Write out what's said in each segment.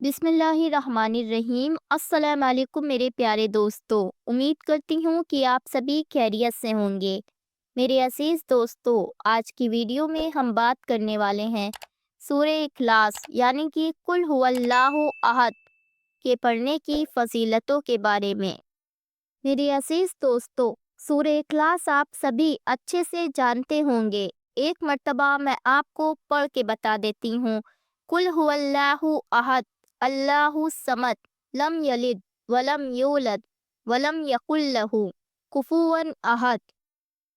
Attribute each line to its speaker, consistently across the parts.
Speaker 1: बिस्मिल्लाहिर्रहमानिर्रहीम। अस्सलाम वालेकुम मेरे प्यारे दोस्तों, उम्मीद करती हूँ कि आप सभी खैरियत से होंगे। मेरे अजीज़ दोस्तों, आज की वीडियो में हम बात करने वाले हैं सूरह इखलास यानी कि कुल हुवल्लाहु अहद के पढ़ने की फजीलतों के बारे में। मेरे अजीज़ दोस्तों, सूरह इखलास आप सभी अच्छे से जानते होंगे। एक मर्तबा मैं आपको पढ़ के बता देती हूँ। कुल हुवल्लाहु अहद अल्लाहु समद लम यलिद वलम यूलद वलम यकुल लहू कुफुवन अहद।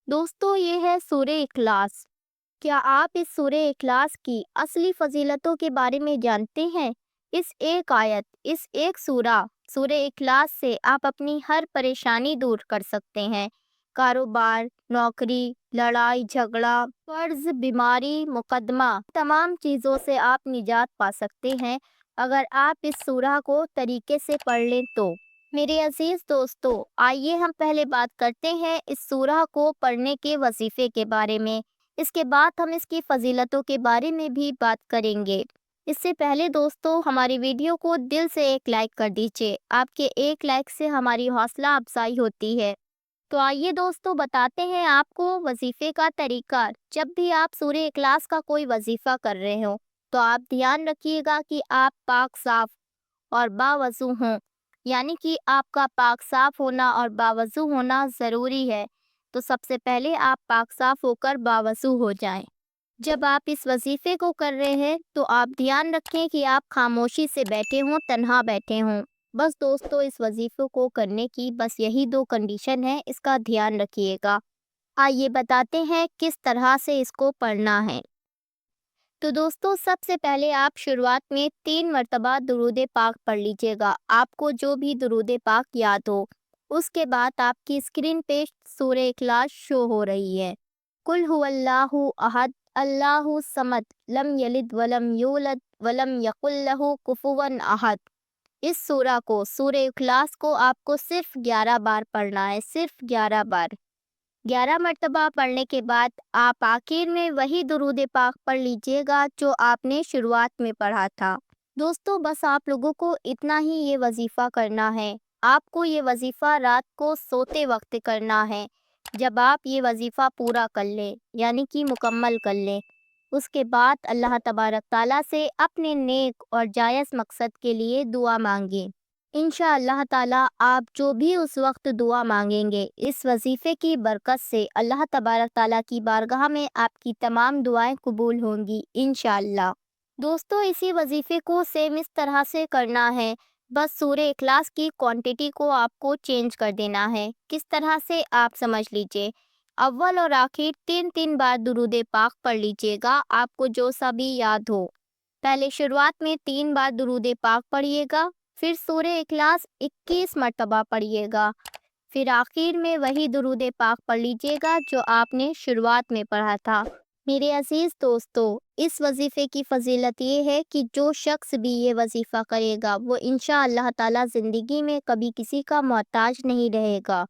Speaker 1: दोस्तों, ये है सूरह इखलास। क्या आप इस सूरह इखलास की असली फजीलतों के बारे में जानते हैं? इस एक आयत, इस एक सूरह इखलास से आप अपनी हर परेशानी दूर कर सकते हैं। कारोबार, नौकरी, लड़ाई झगड़ा, कर्ज, बीमारी, मुकदमा, तमाम चीज़ों से आप निजात पा सकते हैं अगर आप इस सूरह को तरीके से पढ़ लें तो। मेरे अजीज़ दोस्तों, आइए हम पहले बात करते हैं इस सूरह को पढ़ने के वजीफ़े के बारे में। इसके बाद हम इसकी फ़जीलतों के बारे में भी बात करेंगे। इससे पहले दोस्तों, हमारी वीडियो को दिल से एक लाइक कर दीजिए। आपके एक लाइक से हमारी हौसला अफजाई होती है। तो आइए दोस्तों, बताते हैं आपको वजीफ़े का तरीका। जब भी आप सूरह इखलास का कोई वजीफ़ा कर रहे हो तो आप ध्यान रखिएगा कि आप पाक साफ और बावज़ू हों, यानी कि आपका पाक साफ होना और बावज़ू होना ज़रूरी है। तो सबसे पहले आप पाक साफ होकर बावज़ू हो जाएं। जब आप इस वजीफ़े को कर रहे हैं तो आप ध्यान रखें कि आप खामोशी से बैठे हों, तन्हा बैठे हों। बस दोस्तों, इस वजीफ़े को करने की बस यही दो कंडीशन है, इसका ध्यान रखिएगा। आइए बताते हैं किस तरह से इसको पढ़ना है। तो दोस्तों, सबसे पहले आप शुरुआत में 3 मरतबा दुरूद पाक पढ़ लीजिएगा, आपको जो भी दुरूद पाक याद हो। उसके बाद आपकी स्क्रीन पे सूरह इखलास शो हो रही है। कुल हुवल्लाहु अहद अल्लाहु समद लम यलिद वलम यूलद वलम यकुल लहू कुफुवन अहद। इस सूरह इखलास को आपको सिर्फ 11 बार पढ़ना है, सिर्फ 11 बार। 11 मरतबा पढ़ने के बाद आप आखिर में वही दुरूद पाक पढ़ लीजिएगा जो आपने शुरुआत में पढ़ा था। दोस्तों, बस आप लोगों को इतना ही ये वजीफ़ा करना है। आपको ये वजीफ़ा रात को सोते वक्त करना है। जब आप ये वजीफ़ा पूरा कर लें, यानी कि मुकम्मल कर लें, उसके बाद अल्लाह तबारक ताला से अपने नेक और जायज़ मकसद के लिए दुआ मांगें। इंशाअल्लाह ताला आप जो भी उस वक्त दुआ मांगेंगे, इस वजीफ़े की बरकत से अल्लाह तबारक ताला की बारगाह में आपकी तमाम दुआएं कबूल होंगी इंशाअल्लाह। दोस्तों, इसी वजीफ़े को सेम इस तरह से करना है। बस सूरह इखलास की क्वांटिटी को आपको चेंज कर देना है। किस तरह से, आप समझ लीजिए। अव्वल और आखिर 3-3 बार दुरूद पाक पढ़ लीजिएगा, आपको जो सा भी याद हो। पहले शुरुआत में 3 बार दुरूद पाक पढ़िएगा, फिर सूरह इखलास 21 मरतबा पढ़िएगा, फिर आखिर में वही दुरूद पाक पढ़ लीजिएगा जो आपने शुरुआत में पढ़ा था। मेरे अजीज़ दोस्तों, इस वजीफ़े की फ़जीलत ये है कि जो शख्स भी ये वजीफ़ा करेगा वो इंशाअल्लाह ताला ज़िंदगी में कभी किसी का मोहताज नहीं रहेगा।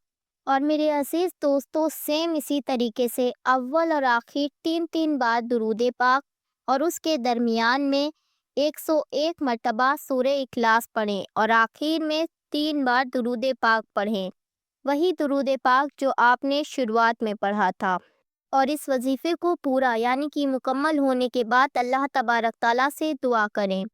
Speaker 1: और मेरे अजीज़ दोस्तों, सेम इसी तरीके से अव्वल और आखिर 3-3 बार दुरूद पाक और उसके दरमियान में 101 मरतबा सूरह इखलास पढ़ें और आखिर में 3 बार दुरूद पाक पढ़ें, वही दुरूद पाक जो आपने शुरुआत में पढ़ा था। और इस वजीफ़े को पूरा यानी कि मुकम्मल होने के बाद अल्लाह तबारक ताला से दुआ करें।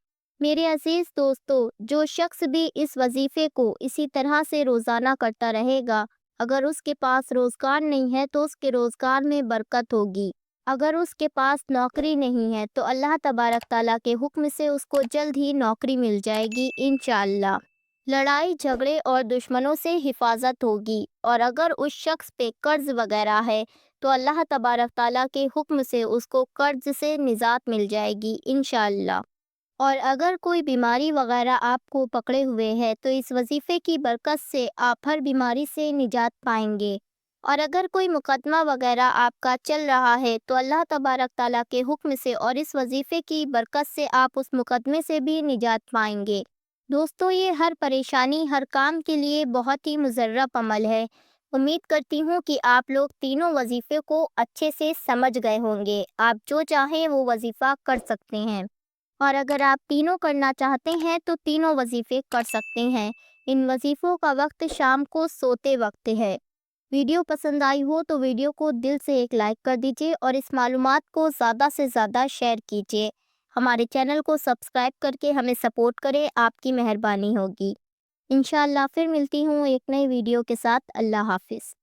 Speaker 1: मेरे अजीज़ दोस्तों, जो शख्स भी इस वजीफ़े को इसी तरह से रोज़ाना करता रहेगा, अगर उसके पास रोज़गार नहीं है तो उसके रोज़गार में बरकत होगी। अगर उसके पास नौकरी नहीं है तो अल्लाह तबारक ताला के हुक्म से उसको जल्द ही नौकरी मिल जाएगी इंशाअल्लाह। लड़ाई झगड़े और दुश्मनों से हिफाजत होगी। और अगर उस शख्स पे कर्ज वगैरह है तो अल्लाह तबारक ताला के हुक्म से उसको कर्ज से निजात मिल जाएगी इंशाअल्लाह। और अगर कोई बीमारी वगैरह आपको पकड़े हुए है तो इस वजीफ़े की बरकत से आप हर बीमारी से निजात पाएंगे। और अगर कोई मुकदमा वगैरह आपका चल रहा है तो अल्लाह तबारक ताला के हुक्म से और इस वजीफ़े की बरकत से आप उस मुकदमे से भी निजात पाएंगे। दोस्तों, ये हर परेशानी, हर काम के लिए बहुत ही मुजर्रब अमल है। उम्मीद करती हूँ कि आप लोग तीनों वजीफ़े को अच्छे से समझ गए होंगे। आप जो चाहें वो वजीफ़ा कर सकते हैं। اور اگر آپ تینوں کرنا چاہتے ہیں تو تینوں وظیفے کر سکتے ہیں۔ ان وظیفوں کا وقت شام کو سوتے وقت ہے۔ ویڈیو پسند آئی ہو تو ویڈیو کو دل سے ایک لائک کر دیجیے اور اس معلومات کو زیادہ سے زیادہ شیئر کیجیے۔ ہمارے چینل کو سبسکرائب کر کے ہمیں سپورٹ کریں، آپ کی مہربانی ہوگی۔ انشاءاللہ پھر ملتی ہوں ایک نئی ویڈیو کے ساتھ۔ اللہ حافظ۔